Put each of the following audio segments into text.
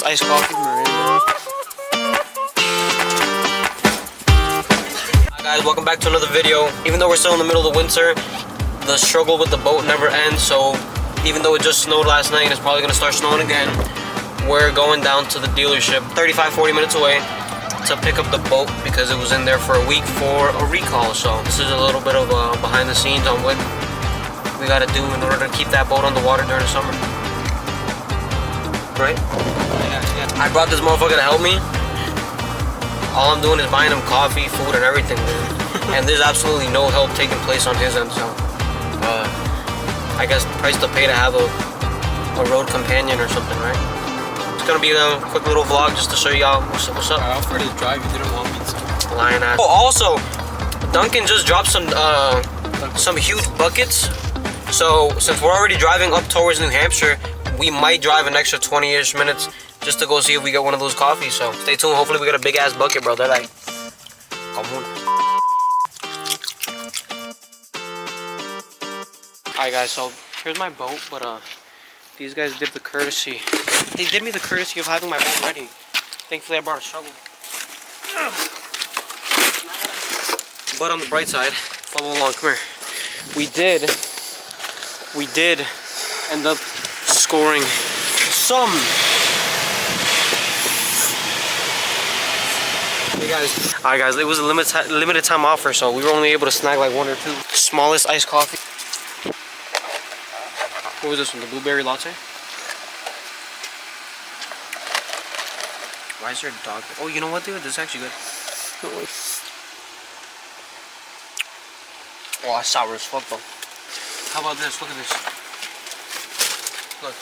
smallest iced coffee. Hi guys, welcome back to another video. Even though we're still in the middle of the winter, the struggle with the boat never ends. So even though it just snowed last night and it's probably gonna start snowing again, we're going down to the dealership 35-40 minutes away to pick up the boat because it was in there for a week for a recall. So this is a little bit of behind the scenes on what we gotta do in order to keep that boat on the water during the summer. Right? Yeah. I brought this motherfucker to help me. All I'm doing is buying him coffee, food, and everything, dude. And there's absolutely no help taking place on his end, so I guess the price to pay to have a road companion or something, right? It's gonna be a quick little vlog just to show y'all what's up. I offered to drive, you didn't want me to. Lion ass. Oh, also, Dunkin just dropped some huge buckets. So since we're already driving up towards New Hampshire, we might drive an extra 20-ish minutes just to go see if we get one of those coffees. So stay tuned. Hopefully we get a big ass bucket, bro. They're like, come on. Alright guys, so here's my boat, but these guys did the courtesy. They did me the courtesy of having my boat ready. Thankfully I brought a shovel. But on the bright side, follow along, come here. We did end up scoring some. Hey guys. Alright guys, it was a limited time offer, so we were only able to snag like one or two. Smallest iced coffee. What was this one? The blueberry latte? Why is there a dog? Oh, you know what, dude? This is actually good. Oh, that's sour as fuck, though. How about this? Look at this. Look.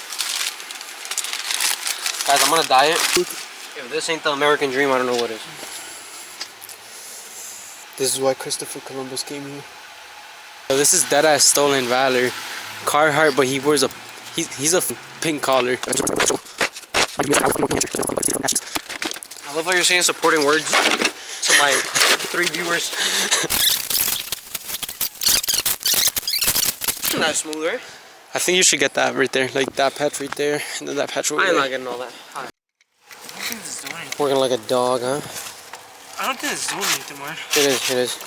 Guys, I'm on a diet. If this ain't the American dream, I don't know what is. This is why Christopher Columbus came here. So this is deadass stolen valor. Carhartt, but he wears he's a pink collar. I love how you're saying supporting words to my 3 viewers. Not smooth, right? I think you should get that right there, like that patch right there, and then that patch over there. I'm not getting all that. Right. I don't think this is doing anything. Working like a dog, huh? I don't think it's doing anything, man. It is.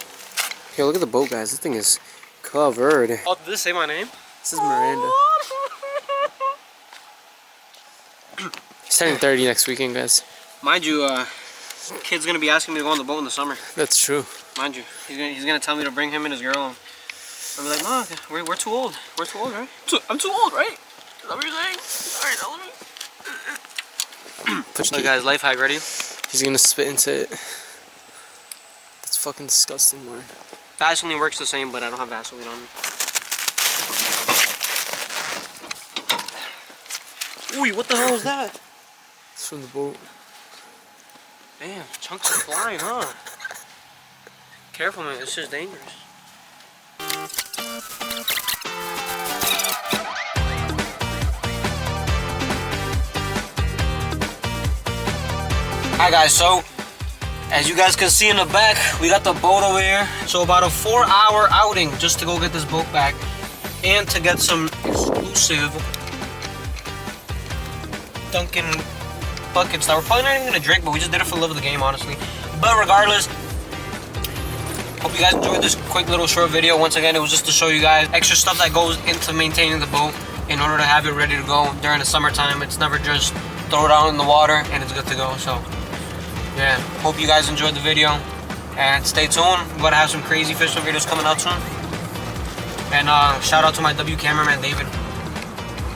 Here, look at the boat, guys. This thing is covered. Oh, did this say my name? This is Miranda. He's turning 30 next weekend, guys. Mind you, kid's gonna be asking me to go on the boat in the summer. That's true. Mind you, he's gonna tell me to bring him and his girl. And I'll be like, no, we're too old. We're too old, right? I'm too old, right? Is that what you're saying? Alright, tell me. So guys, life hack, ready? He's gonna spit into it. That's fucking disgusting, man. Vaseline works the same, but I don't have Vaseline on me. Ooh, what the hell was that? It's from the boat. Damn, chunks are flying, huh? Careful, man. This is dangerous. Alright guys, so as you guys can see in the back, we got the boat over here. So about a 4-hour outing just to go get this boat back and to get some exclusive Dunkin buckets that we're probably not even gonna drink, but we just did it for the love of the game, honestly. But regardless, hope you guys enjoyed this quick little short video. Once again, it was just to show you guys extra stuff that goes into maintaining the boat in order to have it ready to go during the summertime. It's never just throw it out in the water and it's good to go. So yeah, hope you guys enjoyed the video and stay tuned. We're gonna have some crazy fishing videos coming out soon. And shout out to my W cameraman David.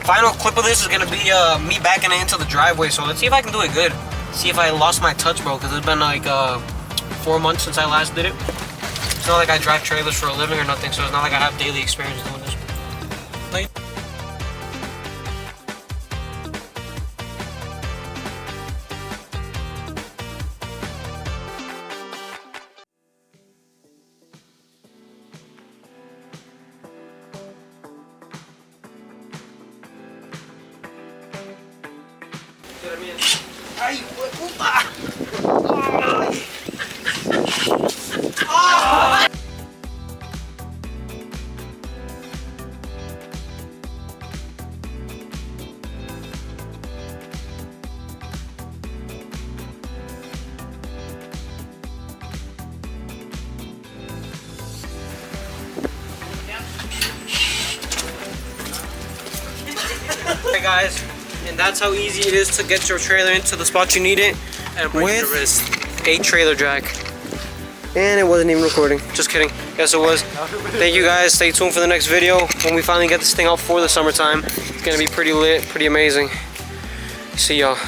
Final clip of this is gonna be me backing it into the driveway. So let's see if I can do it good. See if I lost my touch, bro, because it's been like 4 months since I last did it. It's not like I drive trailers for a living or nothing, so it's not like I have daily experience doing this. Like, ay, puta! guys, and that's how easy it is to get your trailer into the spot you need it And break with your wrist. a trailer jack. And it wasn't even recording. Just kidding. Yes, it was. Thank you guys. Stay tuned for the next video when we finally get this thing out for the summertime. It's gonna be pretty lit, pretty amazing. See y'all.